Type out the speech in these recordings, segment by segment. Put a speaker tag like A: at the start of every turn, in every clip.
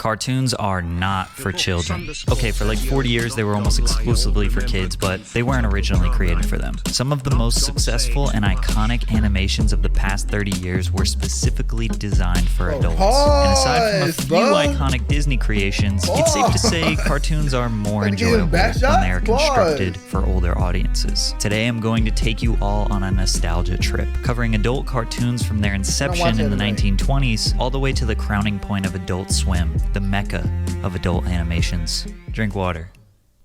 A: Cartoons are not for children. Okay, for like 40 years they were almost exclusively for kids, but they weren't originally created for them. Some of the most successful and iconic animations of the past 30 years were specifically designed for adults. And aside from a few iconic Disney creations, it's safe to say cartoons are more enjoyable when they are constructed for older audiences. Today I'm going to take you all on a nostalgia trip, covering adult cartoons from their inception in the 1920s all the way to the crowning point of Adult Swim, the mecca of adult animations. Drink water.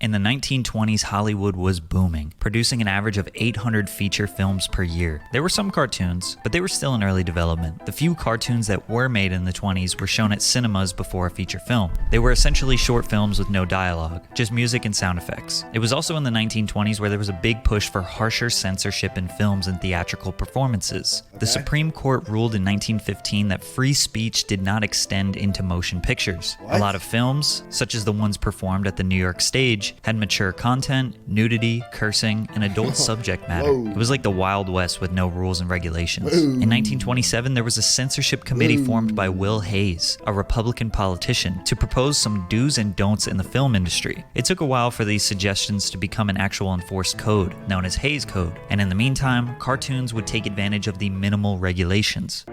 A: In the 1920s, Hollywood was booming, producing an average of 800 feature films per year. There were some cartoons, but they were still in early development. The few cartoons that were made in the 20s were shown at cinemas before a feature film. They were essentially short films with no dialogue, just music and sound effects. It was also in the 1920s where there was a big push for harsher censorship in films and theatrical performances. The Supreme Court ruled in 1915 that free speech did not extend into motion pictures. A lot of films, such as the ones performed at the New York stage, had mature content, nudity, cursing, and adult subject matter. It was like the Wild West with no rules and regulations. In 1927, there was a censorship committee formed by Will Hayes, a Republican politician, to propose some do's and don'ts in the film industry. It took a while for these suggestions to become an actual enforced code, known as Hayes Code, and in the meantime, cartoons would take advantage of the minimal regulations.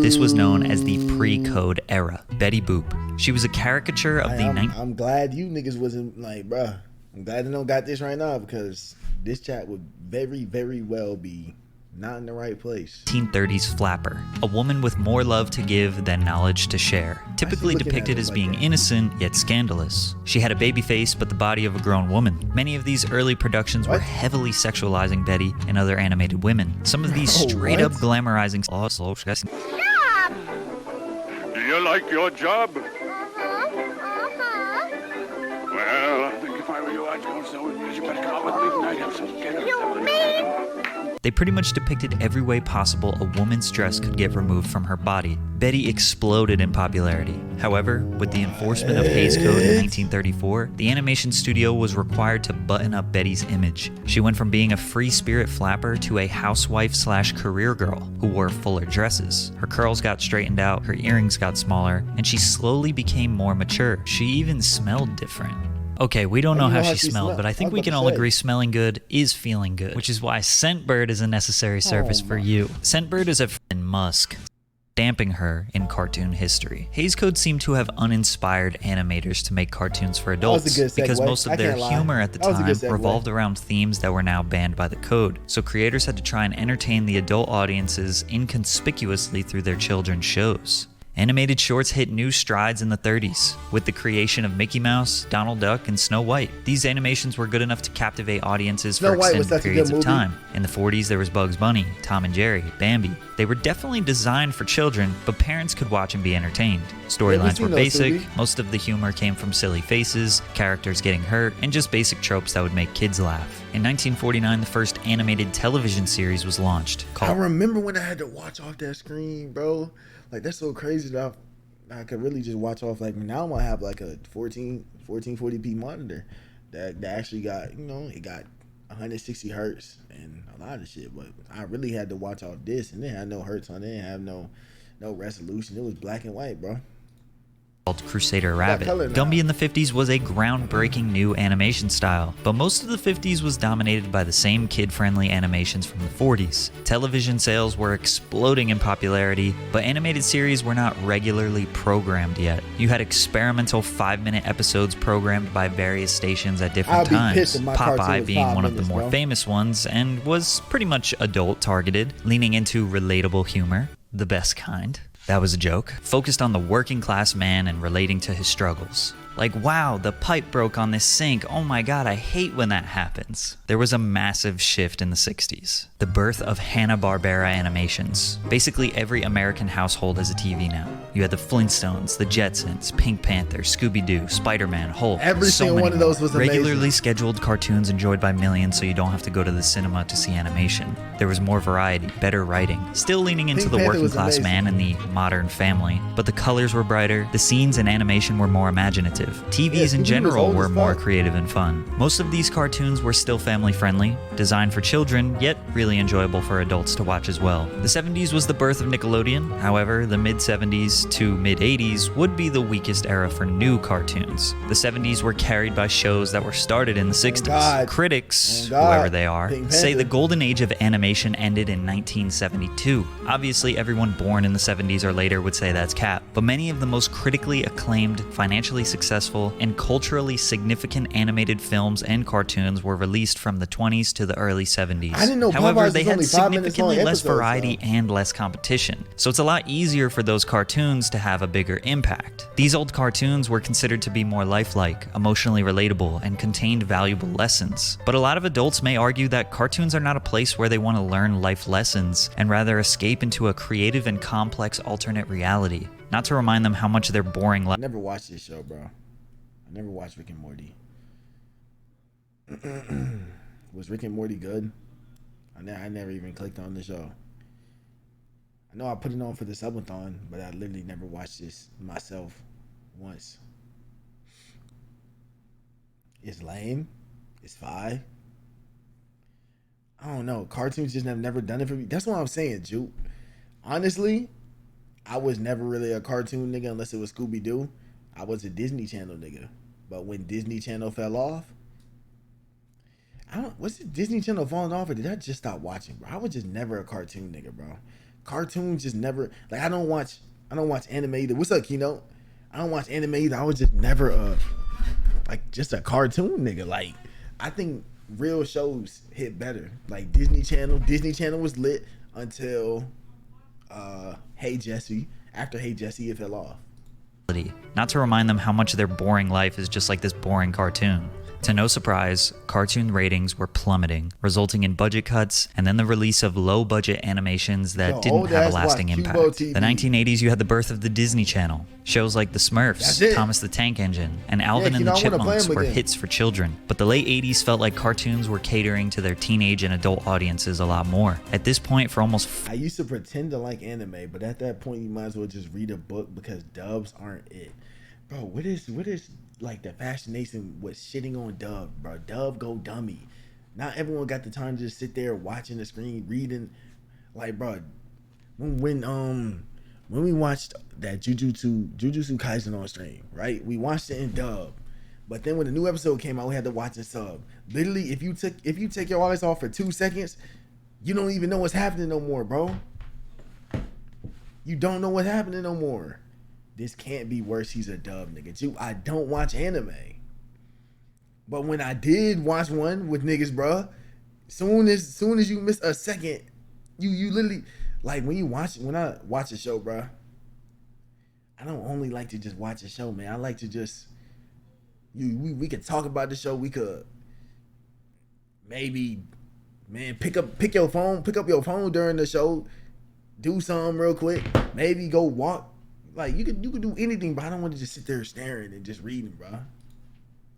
A: This was known as the pre-code era. Betty Boop. She was a caricature of
B: I'm glad you niggas wasn't like, bruh. I'm glad they don't got this right now because this chat would very, very well be not in the right place.
A: 1930s flapper. A woman with more love to give than knowledge to share. Typically depicted as being innocent yet scandalous. She had a baby face but the body of a grown woman. Many of these early productions were heavily sexualizing Betty and other animated women. Some of these straight up glamorizing.
C: Do you like your job? Well, I think if I were you, I'd go somewhere. You better come out with me tonight. Have some dinner. You mean?
A: They pretty much depicted every way possible a woman's dress could get removed from her body. Betty exploded in popularity. However, with the enforcement of Hayes Code in 1934, the animation studio was required to button up Betty's image. She went from being a free spirit flapper to a housewife/career girl who wore fuller dresses. Her curls got straightened out, her earrings got smaller, and she slowly became more mature. She even smelled different. Okay, we don't know how she smelled, but I think we can all agree smelling good is feeling good, which is why Scentbird is a necessary service for you. Scentbird is a f***ing musk, stamping her in cartoon history. Hayes Code seemed to have uninspired animators to make cartoons for adults because most of their humor at the time revolved around themes that were now banned by the code. So creators had to try and entertain the adult audiences inconspicuously through their children's shows. Animated shorts hit new strides in the 30s, with the creation of Mickey Mouse, Donald Duck, and Snow White. These animations were good enough to captivate audiences for extended periods of time. In the 40s, there was Bugs Bunny, Tom and Jerry, Bambi. They were definitely designed for children, but parents could watch and be entertained. Storylines were basic, most of the humor came from silly faces, characters getting hurt, and just basic tropes that would make kids laugh. In 1949, the first animated television series was launched.
B: I remember when I had to watch off that screen, bro. Like, that's so crazy that I could really just watch off. Like, now I'm gonna have like a 1440p monitor that actually got, it got 160 hertz and a lot of shit. But I really had to watch off this, and it had no hertz on it. It didn't have no resolution. It was black and white, bro.
A: Called Crusader Rabbit. Gumby in the 50s was a groundbreaking new animation style, but most of the 50s was dominated by the same kid-friendly animations from the 40s. Television sales were exploding in popularity, but animated series were not regularly programmed yet. You had experimental 5-minute episodes programmed by various stations at different times, Popeye being one of the more famous ones and was pretty much adult-targeted, leaning into relatable humor, the best kind. That was a joke. Focused on the working class man and relating to his struggles. Like, wow, the pipe broke on this sink. Oh my god, I hate when that happens. There was a massive shift in the 60s. The birth of Hanna-Barbera animations. Basically every American household has a TV now. You had the Flintstones, the Jetsons, Pink Panther, Scooby-Doo, Spider-Man, Hulk.
B: Every single one of those was amazing.
A: Regularly scheduled cartoons enjoyed by millions so you don't have to go to the cinema to see animation. There was more variety, better writing. Still leaning into the working class man and the modern family, but the colors were brighter, the scenes and animation were more imaginative. imaginative. TVs
B: Yeah,
A: in
B: Scooby-Doo was
A: general
B: old
A: were
B: as
A: more
B: fuck.
A: creative and fun. Most of these cartoons were still family-friendly, designed for children, yet really enjoyable for adults to watch as well. The 70s was the birth of Nickelodeon. However, the mid-70s to mid-80s would be the weakest era for new cartoons. The 70s were carried by shows that were started in the 60s.
B: God.
A: Critics,
B: Oh, God.
A: whoever they are,
B: Pink
A: say
B: Panther.
A: the golden age of animation ended in 1972. Obviously, everyone born in the 70s or later would say that's cap, but many of the most critically acclaimed, financially successful, and culturally significant animated films and cartoons were released from the 20s to the early 70s.
B: I didn't know
A: However,
B: Popeyes
A: they
B: was
A: had
B: only 5 minutes long
A: significantly less
B: episodes,
A: variety
B: though.
A: and less competition, so it's a lot easier for those cartoons to have a bigger impact. These old cartoons were considered to be more lifelike, emotionally relatable, and contained valuable lessons. But a lot of adults may argue that cartoons are not a place where they want to learn life lessons, and rather escape into a creative and complex alternate reality. Not to remind them how much their boring
B: I never watched this show, bro. I never watched Rick and Morty. Was Rick and Morty good? I never even clicked on the show. I know I put it on for the subathon, but I literally never watched this myself once. It's lame. It's fine. I don't know. Cartoons just have never done it for me. That's what I'm saying, Juke. Honestly, I was never really a cartoon nigga unless it was Scooby-Doo. I was a Disney Channel nigga. But when Disney Channel fell off, was it Disney Channel falling off or did I just stop watching, bro? I was just never a cartoon nigga, bro. Cartoons just never, like I don't watch anime either. What's up, Keynote? I don't watch anime either. I was just never just a cartoon nigga. Like, I think real shows hit better. Like Disney Channel was lit until Hey Jesse. After Hey Jesse, it fell off.
A: Not to remind them how much their boring life is just like this boring cartoon. To no surprise, cartoon ratings were plummeting, resulting in budget cuts and then the release of low-budget animations that didn't have a lasting impact. The 1980s, you had the birth of the Disney Channel. Shows like The Smurfs, Thomas the Tank Engine, and Alvin and the Chipmunks were hits for children. But the late 80s felt like cartoons were catering to their teenage and adult audiences a lot more. At this point, for almost
B: I used to pretend to like anime, but at that point, you might as well just read a book because dubs aren't it. Bro, what is like the fascination with shitting on dub, bro? Dub go dummy. Not everyone got the time to just sit there watching the screen, reading. Like, bro, when we watched that Jujutsu Kaisen on stream, right? We watched it in dub, but then when the new episode came out, we had to watch it sub. Literally, if you take your eyes off for 2 seconds, you don't even know what's happening no more, bro. You don't know what's happening no more. This can't be worse. He's a dub, nigga. I don't watch anime. But when I did watch one with niggas, bro, soon as you miss a second, you literally, like when I watch a show, bro, I don't only like to just watch a show, man. I like to just, we could talk about the show. We could maybe, man, pick up your phone during the show, do something real quick, maybe go walk. Like, you could do anything, but I don't want to just sit there staring and just reading, bro.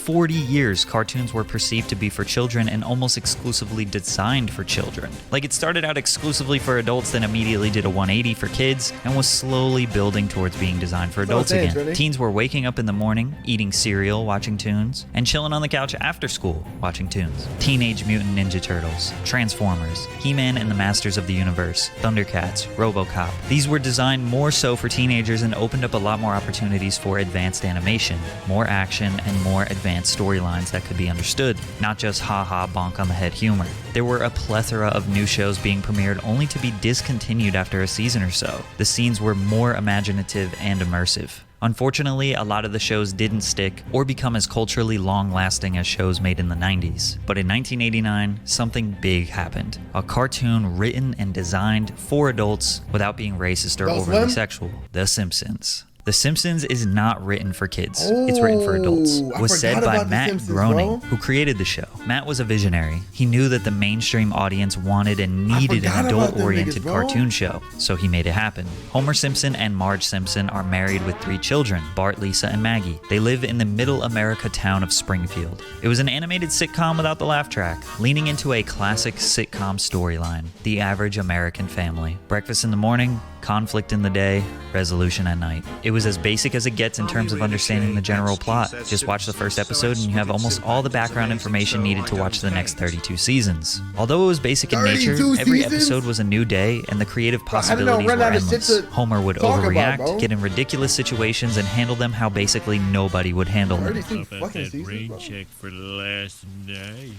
A: 40 years, cartoons were perceived to be for children and almost exclusively designed for children. Like, it started out exclusively for adults, then immediately did a 180 for kids, and was slowly building towards being designed for adults again.
B: Really?
A: Teens were waking up in the morning, eating cereal, watching tunes, and chilling on the couch after school, watching tunes. Teenage Mutant Ninja Turtles, Transformers, He-Man and the Masters of the Universe, Thundercats, RoboCop. These were designed more so for teenagers and opened up a lot more opportunities for advanced animation, more action, and more advanced storylines that could be understood, not just ha-ha bonk on the head humor. There were a plethora of new shows being premiered only to be discontinued after a season or so. The scenes were more imaginative and immersive. Unfortunately, a lot of the shows didn't stick or become as culturally long-lasting as shows made in the 90s. But in 1989, something big happened. A cartoon written and designed for adults without being racist or overly sexual. The Simpsons. The Simpsons is not written for kids. It's written for adults. Was said by Matt Groening, who created the show. Matt was a visionary. He knew that the mainstream audience wanted and needed an adult-oriented cartoon show, so he made it happen. Homer Simpson and Marge Simpson are married with 3 children, Bart, Lisa, and Maggie. They live in the middle America town of Springfield. It was an animated sitcom without the laugh track, leaning into a classic sitcom storyline, the average American family. Breakfast in the morning, conflict in the day, resolution at night. It was as basic as it gets in terms of understanding the general plot. Just watch the first episode and you have almost all the background information needed to watch the next 32 seasons. Although it was basic in nature, every episode was a new day and the creative possibilities were endless. Homer would overreact, get in ridiculous situations, and handle them how basically nobody would handle them.
D: Rain check for the last night.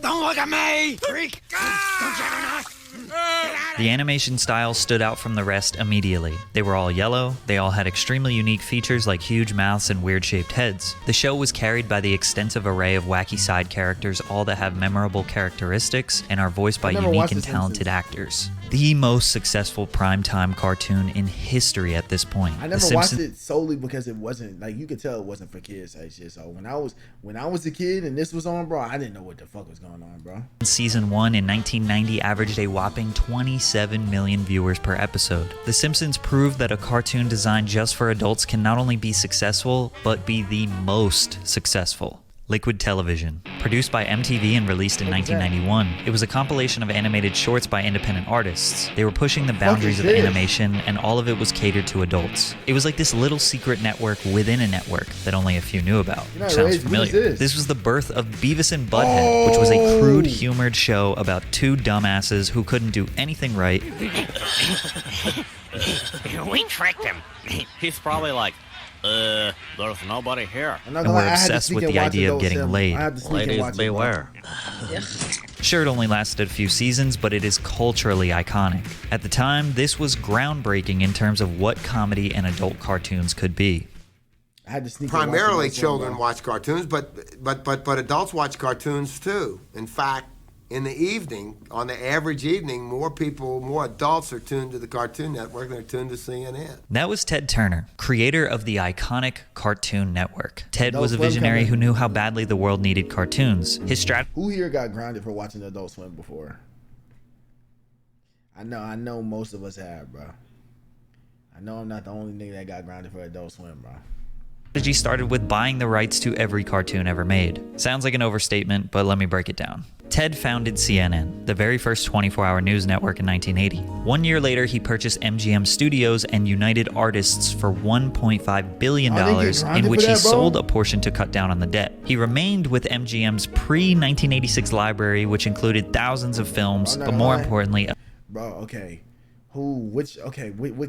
E: Don't look at me! Freak!
A: The animation style stood out from the rest immediately. They were all yellow, they all had extremely unique features like huge mouths and weird-shaped heads. The show was carried by the extensive array of wacky side characters, all that have memorable characteristics and are voiced by unique and talented actors. The most successful primetime cartoon in history at this point.
B: I never watched it solely because it wasn't, like, you could tell it wasn't for kids type shit. So when I was a kid and this was on, bro, I didn't know what the fuck was going on, bro.
A: Season 1 in 1990 averaged a whopping 27 million viewers per episode. The Simpsons proved that a cartoon designed just for adults can not only be successful, but be the most successful. Liquid Television. Produced by MTV and released in 1991, it was a compilation of animated shorts by independent artists. They were pushing the boundaries of animation, and all of it was catered to adults. It was like this little secret network within a network that only a few knew about. Sounds familiar. This was the birth of Beavis and Butthead, which was a crude, humored show about two dumbasses who couldn't do anything right.
E: We tricked him. He's probably like, there's nobody here.
A: And we're obsessed with the idea of getting laid.
E: Ladies beware.
A: Sure, it only lasted a few seasons, but it is culturally iconic. At the time, this was groundbreaking in terms of what comedy and adult cartoons could be.
B: I had to sneak
F: Primarily children watch cartoons, but adults watch cartoons too. In fact, in the evening, on the average evening, more adults are tuned to the Cartoon Network than are tuned to CNN.
A: That was Ted Turner, creator of the iconic Cartoon Network. Ted was a visionary who knew how badly the world needed cartoons. His strategy.
B: Who here got grounded for watching Adult Swim before? I know most of us have, bro. I know I'm not the only nigga that got grounded for Adult Swim, bro.
A: Strategy started with buying the rights to every cartoon ever made. Sounds like an overstatement, but let me break it down. Ted founded CNN, the very first 24-hour news network in 1980. 1 year later, he purchased MGM Studios and United Artists for $1.5 billion, in which he sold a portion to cut down on the debt. He remained with MGM's pre-1986 library, which included thousands of films, but more importantly...
B: What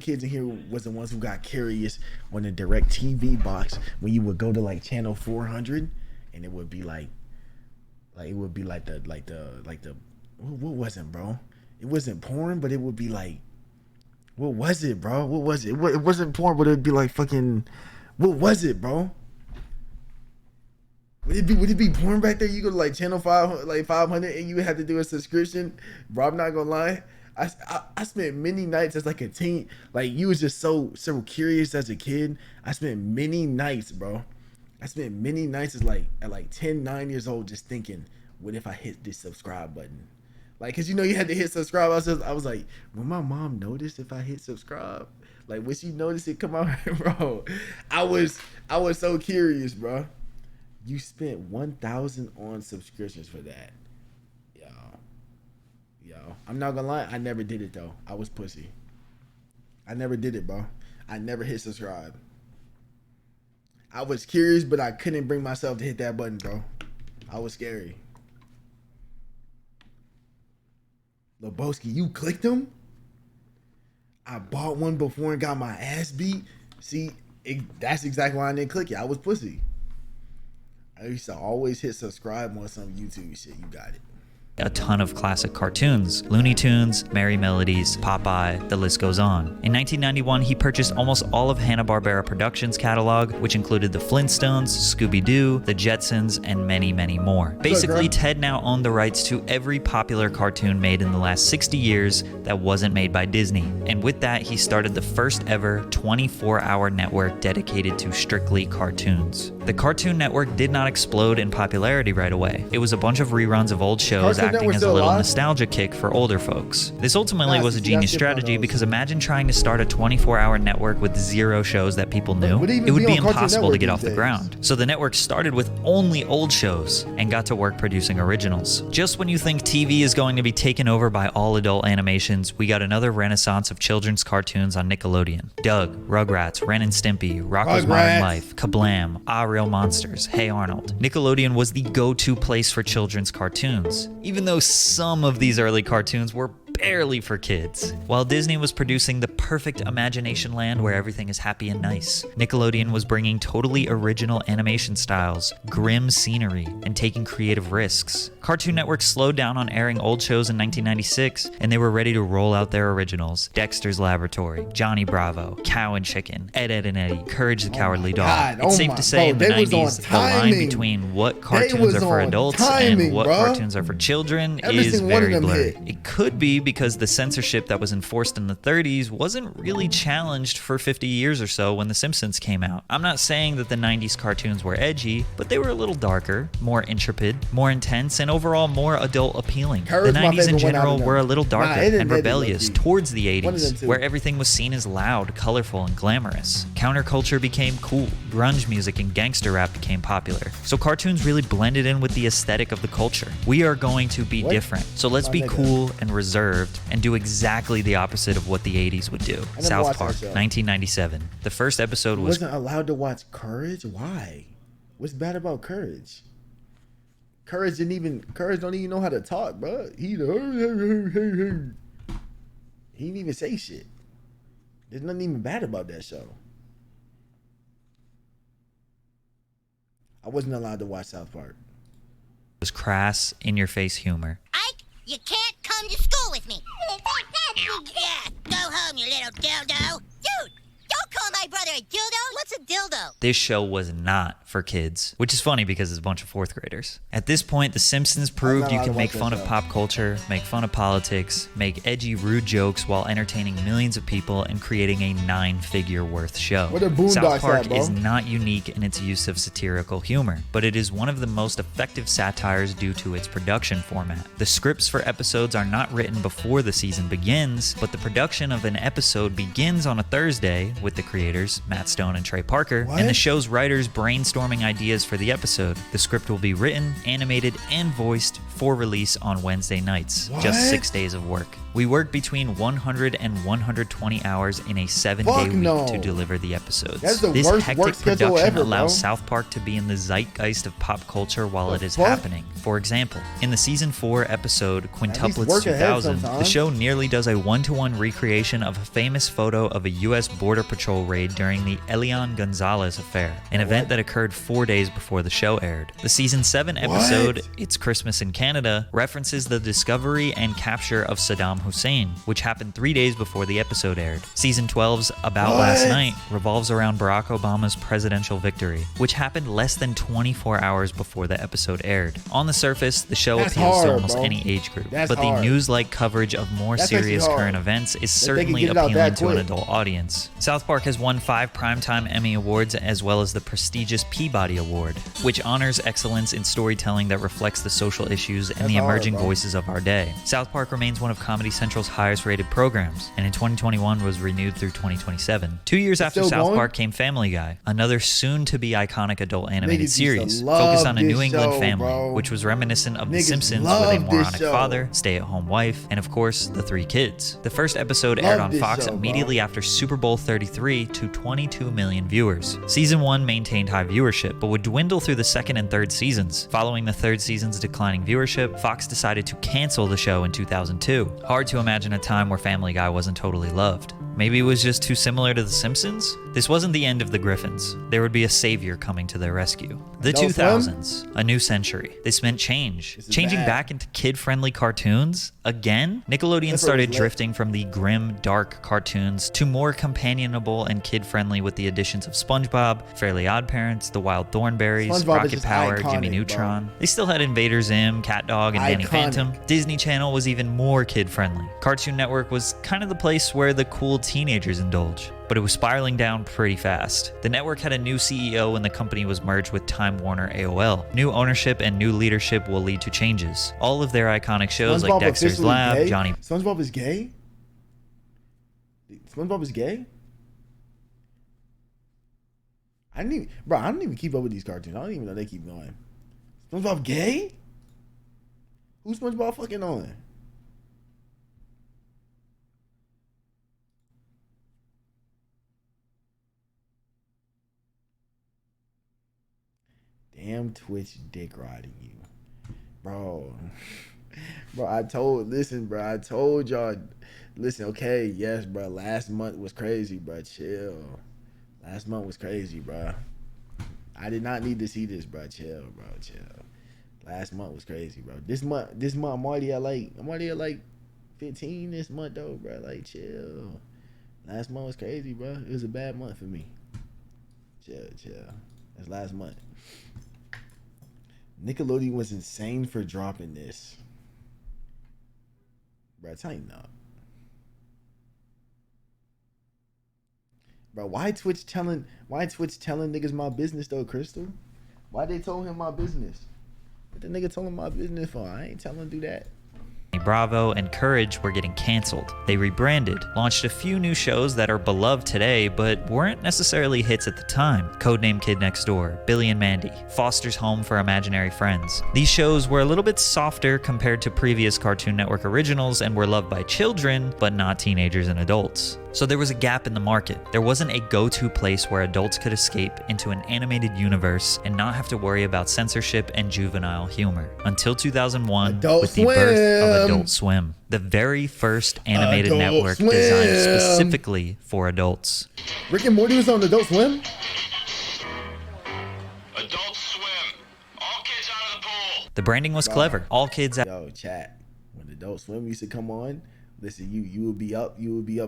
B: kids in here was the ones who got curious on the direct TV box when you would go to like channel 400 and it would be like what was it, bro? It wasn't porn, but it would be like, what was it, bro? What was it? It wasn't porn, but it'd be like fucking, what was it, bro? Would it be porn back there? You go to like channel 500 and you had to do a subscription, bro. I'm not gonna lie. I spent many nights as like a teen, like you was just so curious as a kid. I spent many nights, bro. I spent many nights at like 10, 9 years old just thinking, what if I hit this subscribe button? Like, cause you know you had to hit subscribe. I was like, will my mom notice if I hit subscribe? Like, will she notice it come out, bro? I was so curious, bro. You spent 1,000 on subscriptions for that. I'm not gonna lie, I never did it though. I was pussy. I never did it, bro. I never hit subscribe. I was curious, but I couldn't bring myself to hit that button, bro. I was scary. Lebowski, you clicked them? I bought one before and got my ass beat. See, that's exactly why I didn't click it. I was pussy. I used to always hit subscribe on some YouTube shit. You got it.
A: A ton of classic cartoons, Looney Tunes, Merry Melodies, Popeye, the list goes on. In 1991, he purchased almost all of Hanna-Barbera Productions' catalog, which included the Flintstones, Scooby-Doo, the Jetsons, and many, many more. Basically, Ted now owned the rights to every popular cartoon made in the last 60 years that wasn't made by Disney. And with that, he started the first ever 24-hour network dedicated to strictly cartoons. The Cartoon Network did not explode in popularity right away. It was a bunch of reruns of old shows
B: Cartoon
A: acting
B: Network
A: as a
B: still
A: little
B: alive?
A: nostalgia kick for older folks. This ultimately
B: Nah,
A: was a
B: see,
A: genius
B: that's different,
A: strategy
B: though.
A: because imagine trying to start a 24-hour network with 0 shows that people knew.
B: would it even
A: It would
B: be
A: be
B: on Cartoon
A: impossible to
B: Network
A: get
B: these
A: off the
B: days?
A: ground. So the network started with only old shows and got to work producing originals. Just when you think TV is going to be taken over by all adult animations, we got another renaissance of children's cartoons on Nickelodeon. Doug, Rugrats, Ren and Stimpy, Rocko's Modern
B: Rugrats.
A: Life, Kablam, Ah Real Monsters, Hey Arnold. Nickelodeon was the go-to place for children's cartoons, even though some of these early cartoons were barely for kids. While Disney was producing the perfect imagination land where everything is happy and nice, Nickelodeon was bringing totally original animation styles, grim scenery, and taking creative risks. Cartoon Network slowed down on airing old shows in 1996, and they were ready to roll out their originals: Dexter's Laboratory, Johnny Bravo, Cow and Chicken, Ed, Ed and Eddie, Courage the Cowardly Dog.
B: God,
A: It's
B: oh
A: safe
B: my-
A: to say in
B: bro,
A: the
B: they was on
A: 90s, the line
B: timing.
A: between what
B: They
A: cartoons
B: was
A: are for
B: on
A: adults
B: timing,
A: and what
B: bruh.
A: cartoons are for children
B: Every
A: is
B: single one of
A: very
B: them
A: blurry.
B: hit.
A: It could be because the censorship that was enforced in the 30s wasn't really challenged for 50 years or so when The Simpsons came out. I'm not saying that the 90s cartoons were edgy, but they were a little darker, more intrepid, more intense, and overall more adult appealing.
B: Courage
A: The
B: my
A: 90s in
B: favorite one out
A: general
B: of them.
A: were a little
B: Nah,
A: darker
B: Ed, Ed,
A: and
B: Ed,
A: rebellious
B: low-key.
A: towards the
B: One of them
A: 80s,
B: too.
A: where everything was seen as loud, colorful, and glamorous. Counterculture became cool. Grunge music and gangster rap became popular. So cartoons really blended in with the aesthetic of the culture. We are going to be
B: What?
A: different. So let's
B: My
A: be
B: nigga.
A: cool and reserved and do exactly the opposite of what the 80s would do.
B: never
A: South
B: watched that
A: Park,
B: show.
A: 1997. The first episode was
B: Wasn't allowed to watch Courage? Why? What's bad about Courage? Courage don't even know how to talk, bro. He didn't even say shit. There's nothing even bad about that show. I wasn't allowed to watch South Park.
A: crass, in-your-face humor.
G: Ike, you can't come to school with me. Yeah, go home, you little dildo. Dude, don't call my brother a dildo. What's a dildo?
A: This show was not for kids, which is funny because it's a bunch of fourth graders. At this point, The Simpsons proved you
B: allowed to
A: can make
B: watch
A: fun
B: that
A: of
B: show.
A: pop culture, make fun of politics, make edgy, rude jokes while entertaining millions of people and creating a 9-figure worth show.
B: Where the Boondocks
A: South Park
B: at, bro?
A: is not unique in its use of satirical humor, but it is one of the most effective satires due to its production format. The scripts for episodes are not written before the season begins, but the production of an episode begins on a Thursday with the creators, Matt Stone and Trey Parker,
B: What?
A: and the show's writers brainstorming ideas for the episode. The script will be written, animated, and voiced for release on Wednesday nights. Just
B: What?
A: 6 days of work. We work between 100 and 120 hours in a 7-day
B: Fuck
A: week
B: no.
A: to deliver the episodes.
B: That's the
A: This
B: worst
A: hectic
B: work schedule
A: production
B: ever,
A: allows
B: bro.
A: South Park to be in the zeitgeist of pop culture while it is
B: fuck?
A: happening. For example, in the season 4 episode Quintuplets
B: work ahead
A: 2000, the
B: sometimes.
A: show nearly does a 1-to-1 recreation of a famous photo of a U.S. Border Patrol raid during the Elian Gonzalez affair, an event that occurred 4 days before the show aired. The season 7 episode,
B: What?
A: It's Christmas in Canada, references the discovery and capture of Saddam Hussein, which happened 3 days before the episode aired. Season 12's About
B: What?
A: Last Night revolves around Barack Obama's presidential victory, which happened less than 24 hours before the episode aired. On the surface, the show
B: That's
A: appeals to
B: hard,
A: almost
B: bro.
A: any age group,
B: That's
A: but the
B: hard.
A: news-like coverage of more
B: That's actually
A: serious
B: hard.
A: current events is
B: That they can
A: certainly
B: get it out
A: appealing
B: that
A: to an
B: quick.
A: adult audience. South Park has won 5 Primetime Emmy Awards as well as the prestigious Peabody Award, which honors excellence in storytelling that reflects the social issues and
B: That's
A: the
B: hard,
A: emerging
B: bro.
A: voices of our day. South Park remains one of Comedy Central's highest-rated programs, and in 2021 was renewed through 2027. 2 years after
B: still
A: South
B: going?
A: Park came Family Guy, another soon-to-be iconic adult animated
B: Niggas used to
A: series
B: love
A: focused on a
B: this
A: New England
B: show,
A: family,
B: bro.
A: which was reminiscent of The
B: Niggas
A: Simpsons with a
B: love this
A: moronic
B: show.
A: father, stay-at-home wife, and of course, the 3 kids. The first episode aired
B: Love
A: on
B: this
A: Fox
B: show, bro.
A: immediately after Super Bowl 33 to 22 million viewers. Season 1 maintained high viewership, but would dwindle through the second and third seasons. Following the third season's declining viewership, Fox decided to cancel the show in 2002. Hard to imagine a time where Family Guy wasn't totally loved. Maybe it was just too similar to The Simpsons? This wasn't the end of the Griffins. There would be a savior coming to their rescue. The
B: Adult Swim?
A: 2000s, a new century. This meant change.
B: is
A: Changing
B: bad.
A: back into kid-friendly cartoons? Again? Nickelodeon
B: Clifford
A: started
B: was lit.
A: drifting from the grim, dark cartoons to more companionable and kid-friendly with the additions of SpongeBob, Fairly Odd Parents, The Wild Thornberries,
B: SpongeBob is
A: Rocket
B: just
A: Power,
B: iconic,
A: Jimmy
B: bro.
A: Neutron. They still had Invader Zim, Cat Dog, and Danny
B: Iconic.
A: Phantom. Disney Channel was even more kid-friendly. Cartoon Network was kind of the place where the cool teenagers indulge, but it was spiraling down pretty fast. The network had a new CEO when the company was merged with Time Warner AOL. New ownership and new leadership will lead to changes. All of their iconic shows like Dexter's
B: officially
A: Lab,
B: gay?
A: Johnny...
B: SpongeBob is gay? SpongeBob is gay? I don't even keep up with these cartoons. I don't even know they keep going. SpongeBob gay? Who's SpongeBob fucking on? Damn Twitch dick riding you. Bro. Bro, I told y'all. Listen, okay, yes, bro. Last month was crazy, bro. Chill. Last month was crazy, bro. I did not need to see this, bro. Chill, bro. Chill. Last month was crazy, bro. This month I'm already at like 15 this month though, bro. Like, chill. Last month was crazy, bro. It was a bad month for me. Chill. That's last month. Nickelodeon was insane for dropping this. Bro, tighten up. Bro, why Twitch telling niggas my business though, Crystal? Why they told him my business? What the nigga told him my business for? I ain't telling him to do that.
A: Bravo and Courage were getting canceled. They rebranded, launched a few new shows that are beloved today but weren't necessarily hits at the time. Codename Kid Next Door, Billy and Mandy, Foster's Home for Imaginary Friends. These shows were a little bit softer compared to previous Cartoon Network originals and were loved by children but not teenagers and adults. So there was a gap in the market. There wasn't a go-to place where adults could escape into an animated universe and not have to worry about censorship and juvenile humor. Until 2001, with the birth of Adult Swim, the very first animated network designed specifically for adults.
B: Rick and Morty was on Adult Swim?
C: Adult Swim. All kids out of the pool.
A: The branding was clever. All kids out.
B: Yo, chat. When Adult Swim used to come on, listen, you would be up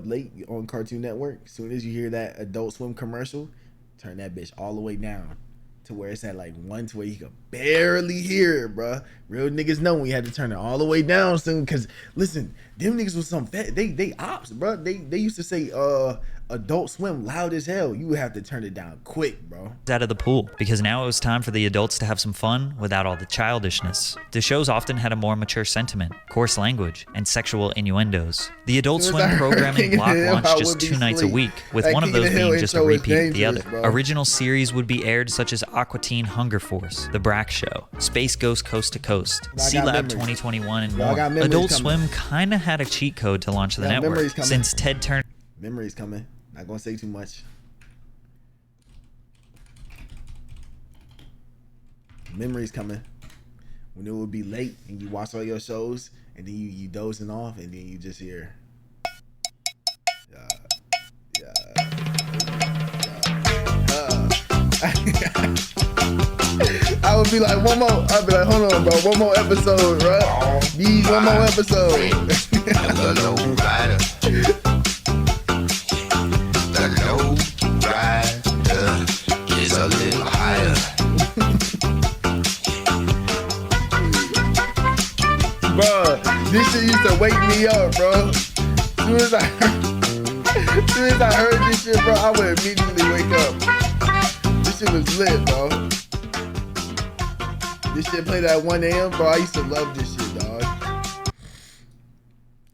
B: late on Cartoon Network. As soon as you hear that Adult Swim commercial, turn that bitch all the way down to where it's at like one to where you can barely hear it, bruh. Real niggas know we had to turn it all the way down soon, cause listen, them niggas was some fat. They ops, bruh. They used to say Adult Swim loud as hell. You would have to turn it down quick, bro.
A: Out of the pool, because now it was time for the adults to have some fun without all the childishness. The shows often had a more mature sentiment, coarse language, and sexual innuendos. The Adult Swim programming block launched just 2 nights a week, with one of those being just a repeat of the other. Original series would be aired such as Aqua Teen Hunger Force, The Brack Show, Space Ghost Coast to Coast, Sea Lab 2021, and more. Adult Swim kinda had a cheat code to launch the network, since Ted Turner...
B: Memories coming. Not gonna say too much. Memories coming. When it would be late and you watch all your shows and then you dozing off and then you just hear. I would be like, one more. I'd be like, hold on, bro. One more episode, bro. Need one more episode.
F: A little higher.
B: Bro, this shit used to wake me up, bro. As soon as I heard this shit, bro, I would immediately wake up. This shit was lit, bro. This shit played at 1 a.m., bro. I used to love this shit, dog.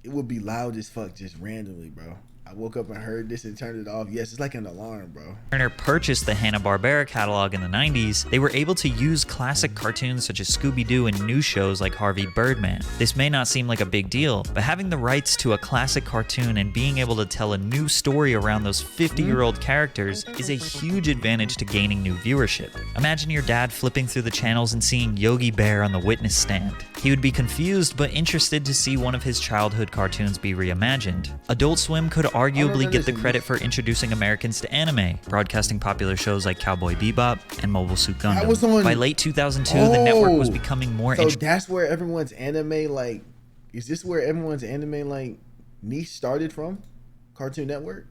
B: It would be loud as fuck just randomly, bro. I woke up and heard this and turned it off. Yes, it's like an alarm, bro.
A: Turner purchased the Hanna-Barbera catalog in the 90s, they were able to use classic cartoons such as Scooby-Doo and new shows like Harvey Birdman. This may not seem like a big deal, but having the rights to a classic cartoon and being able to tell a new story around those 50-year-old characters is a huge advantage to gaining new viewership. Imagine your dad flipping through the channels and seeing Yogi Bear on the witness stand. He would be confused but interested to see one of his childhood cartoons be reimagined. Adult Swim could arguably get the credit for introducing Americans to anime, broadcasting popular shows like Cowboy Bebop and Mobile Suit Gundam. By late 2002, the network was becoming more
B: So that's where everyone's anime, like, is this where everyone's anime, like, niche started from? Cartoon Network?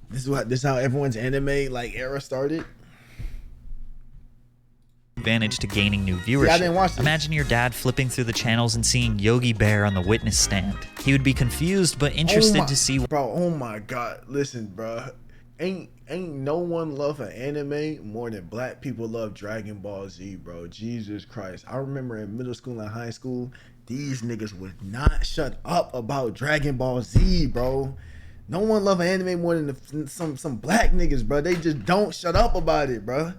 B: This is how everyone's anime, like, era started?
A: advantage to gaining new viewership.
B: I didn't watch this.
A: Imagine your dad flipping through the channels and seeing Yogi Bear on the witness stand. He would be confused but interested to see.
B: Bro, oh my God. Listen, bro. Ain't no one love an anime more than black people love Dragon Ball Z, bro. Jesus Christ. I remember in middle school and high school, these niggas would not shut up about Dragon Ball Z, bro. No one love an anime more than some black niggas, bro. They just don't shut up about it, bro.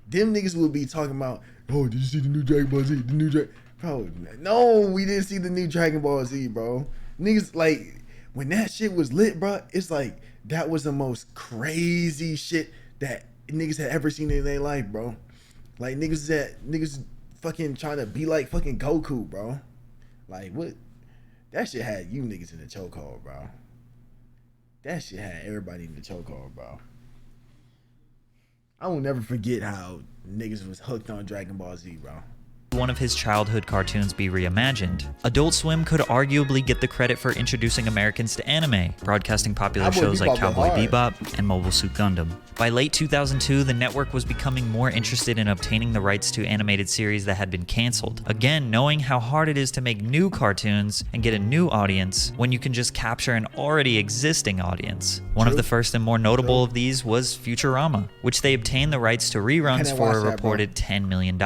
B: Them niggas would be talking about, oh, did you see the new Dragon Ball Z? The new Bro, no, we didn't see the new Dragon Ball Z, bro. Niggas, like, when that shit was lit, bro, it's like, that was the most crazy shit that niggas had ever seen in their life, bro. Like, niggas fucking trying to be like fucking Goku, bro. Like, what? That shit had you niggas in the chokehold, bro. That shit had everybody in the chokehold, bro. I will never forget how niggas was hooked on Dragon Ball Z, bro.
A: One of his childhood cartoons be reimagined. Adult Swim could arguably get the credit for introducing Americans to anime, broadcasting popular shows like Cowboy Bebop and Mobile Suit Gundam. By late 2002, the network was becoming more interested in obtaining the rights to animated series that had been canceled. Again, knowing how hard it is to make new cartoons and get a new audience when you can just capture an already existing audience. One of the first and more notable of these was Futurama, which they obtained the rights to reruns for a reported $10 million.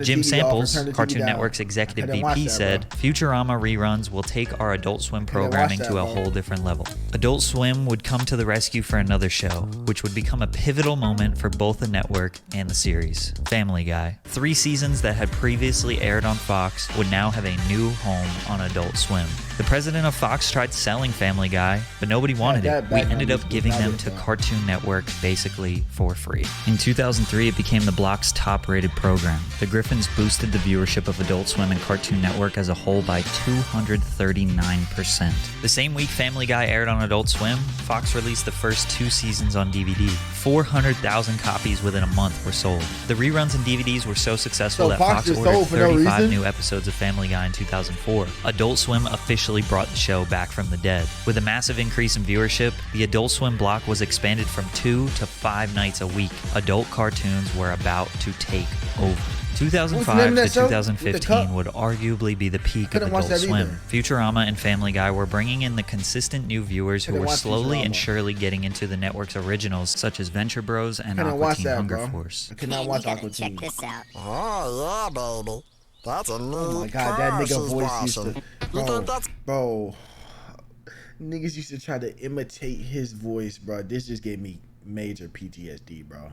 A: Jim Samples, Cartoon Network's executive VP, said, Futurama reruns will take our Adult Swim programming to a whole different level. Adult Swim would come to the rescue for another show, which would become a pivotal moment for both the network and the series. Family Guy. 3 seasons that had previously aired on Fox would now have a new home on Adult Swim. The president of Fox tried selling Family Guy, but nobody wanted it. We ended up giving them to Cartoon Network basically for free. In 2003, it became the block's top-rated program. The Griffins boosted the viewership of Adult Swim and Cartoon Network as a whole by 239%. The same week Family Guy aired on Adult Swim, Fox released the first 2 seasons on DVD. 400,000 copies within a month were sold. The reruns and DVDs were so successful that Fox ordered 35 new episodes of Family Guy in 2004. Adult Swim officially brought the show back from the dead. With a massive increase in viewership, the Adult Swim block was expanded from 2 to 5 nights a week. Adult cartoons were about to take over. 2005 to 2015 would arguably be the peak of Adult Swim. Futurama and Family Guy were bringing in the consistent new viewers who were slowly and surely getting into the network's originals, such as Venture Bros and Aqua Teen Hunger Force.
B: I could not watch Aqua Teen.
G: Check this out.
H: Oh, yeah, baby. That's a new
B: Oh my God, that nigga voice used to... Bro, niggas used to try to imitate his voice, bro. This just gave me major PTSD, bro.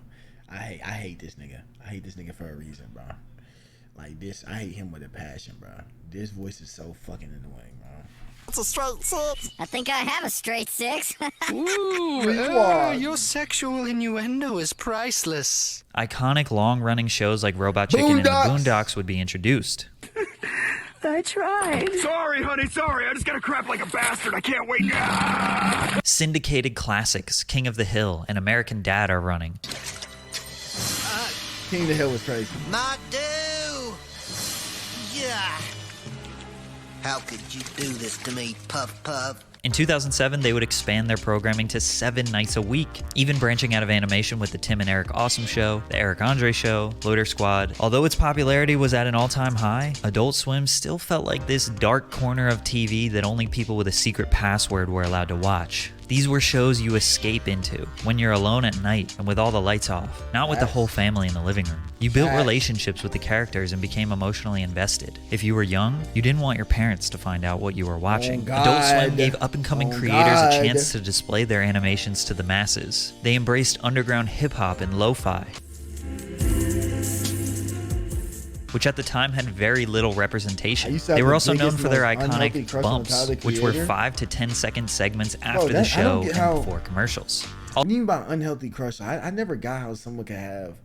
B: I hate this nigga. I hate this nigga for a reason, bro. Like this, I hate him with a passion, bro. This voice is so fucking annoying, bro.
H: It's a straight 6.
G: I think I have a straight 6.
I: Ooh, your sexual innuendo is priceless.
A: Iconic long-running shows like Robot Chicken and the Boondocks would be introduced.
C: I tried. Sorry, honey, sorry. I just gotta crap like a bastard. I can't wait.
A: Syndicated classics, King of the Hill and American Dad are running.
B: King of the Hill was crazy.
H: Not do. Yeah. How could you do this to me, Puff Puff?
A: In 2007, they would expand their programming to 7 nights a week, even branching out of animation with the Tim and Eric Awesome Show, the Eric Andre Show, Loader Squad. Although its popularity was at an all-time high, Adult Swim still felt like this dark corner of TV that only people with a secret password were allowed to watch. These were shows you escape into when you're alone at night and with all the lights off, not with the whole family in the living room. You built relationships with the characters and became emotionally invested. If you were young, you didn't want your parents to find out what you were watching. Adult Swim gave up-and-coming creators a chance to display their animations to the masses. They embraced underground hip-hop and lo-fi, which at the time had very little representation. They were also known for their iconic bumps, which were 5 to 10 second segments after the show and before commercials.
B: What do you mean by unhealthy crush? I never got how someone could have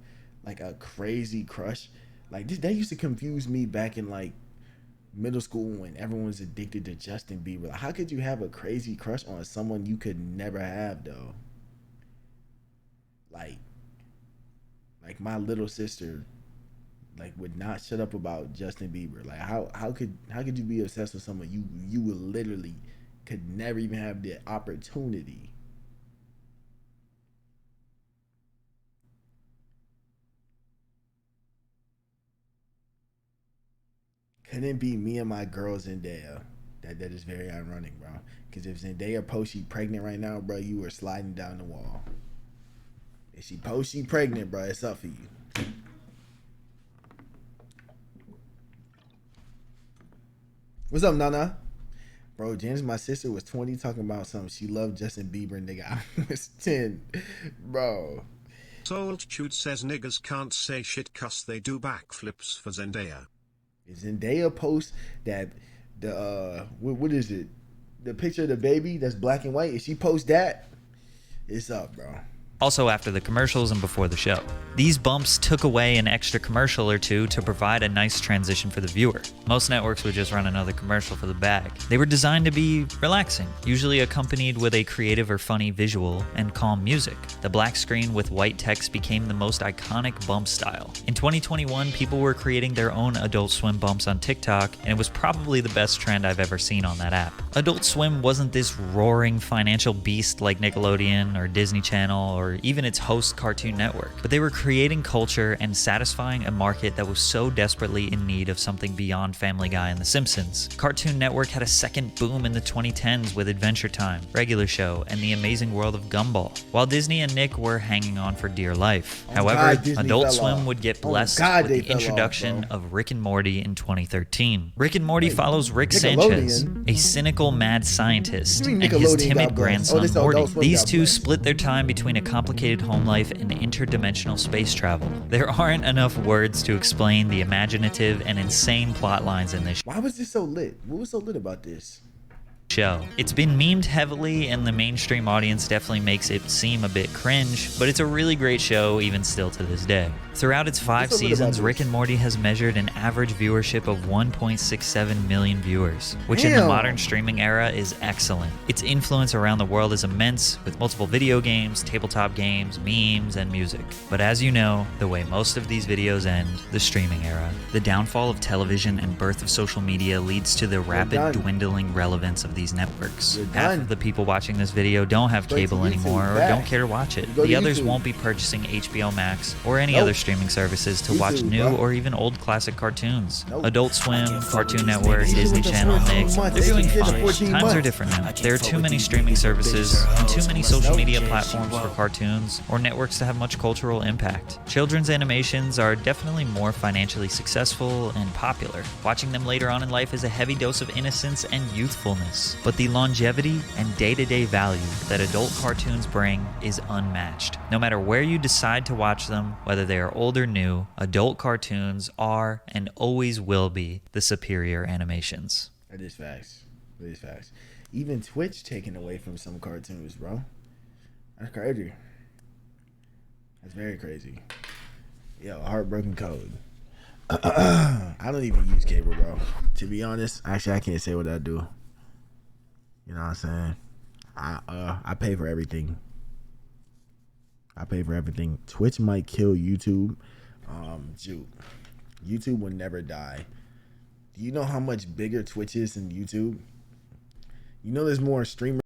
B: like a crazy crush. Like that used to confuse me back in like middle school when everyone was addicted to Justin Bieber. Like, how could you have a crazy crush on someone you could never have though? Like my little sister like would not shut up about Justin Bieber. Like how could you be obsessed with someone you would literally could never even have the opportunity? couldn't be me and my girl Zendaya. That is very ironic, bro. Because if Zendaya posts she pregnant right now, bro, you are sliding down the wall. If she posts she pregnant, bro, it's up for you. What's up, Nana? Bro, Janix, my sister, was 20 talking about something. She loved Justin Bieber, nigga. I was 10. Bro.
J: Solitude says niggas can't say shit cause they do backflips for Zendaya.
B: If Zendaya posts that, what is it? The picture of the baby that's black and white. If she posts that, it's up, bro.
A: Also after the commercials and before the show. These bumps took away an extra commercial or two to provide a nice transition for the viewer. Most networks would just run another commercial for the bag. They were designed to be relaxing, usually accompanied with a creative or funny visual and calm music. The black screen with white text became the most iconic bump style. In 2021, people were creating their own Adult Swim bumps on TikTok, and it was probably the best trend I've ever seen on that app. Adult Swim wasn't this roaring financial beast like Nickelodeon or Disney Channel or even its host Cartoon Network, but they were creating culture and satisfying a market that was so desperately in need of something beyond Family Guy and The Simpsons. Cartoon Network had a second boom in the 2010s with Adventure Time, Regular Show, and The Amazing World of Gumball, while Disney and Nick were hanging on for dear life. However, Adult Swim would get blessed with the introduction of Rick and Morty in 2013. Rick and Morty follows Rick Sanchez, a cynical mad scientist, and his timid grandson Morty. These two split their time between a complicated home life and interdimensional space travel. There aren't enough words to explain the imaginative and insane plot lines in this.
B: Why was this so lit? What was so lit about this
A: show? It's been memed heavily, and the mainstream audience definitely makes it seem a bit cringe, but it's a really great show even still to this day. Throughout its 5 seasons, Rick and Morty has measured an average viewership of 1.67 million viewers, which in the modern streaming era is excellent. Its influence around the world is immense, with multiple video games, tabletop games, memes, and music. But as you know, the way most of these videos end, the streaming era. The downfall of television and birth of social media leads to the rapid dwindling relevance of these networks. Half of the people watching this video don't have cable anymore or don't care to watch it. The others won't be purchasing HBO Max or any other streaming services to watch new or even old classic cartoons. Adult Swim, Cartoon Network, Disney Channel, Nick, they're doing fine. Times are different now. There are too many streaming services and too many social media platforms for cartoons or networks to have much cultural impact. Children's animations are definitely more financially successful and popular. Watching them later on in life is a heavy dose of innocence and youthfulness. But the longevity and day-to-day value that adult cartoons bring is unmatched. No matter where you decide to watch them, whether they are old or new, adult cartoons are and always will be the superior animations.
B: That is facts. That is facts. Even Twitch taken away from some cartoons, bro. That's crazy. That's very crazy. Yo, Heartbroken Code. I don't even use cable, bro. To be honest, actually, I can't say what I do. You know what I'm saying? I pay for everything. I pay for everything. Twitch might kill YouTube. YouTube will never die. Do you know how much bigger Twitch is than YouTube? You know there's more streamers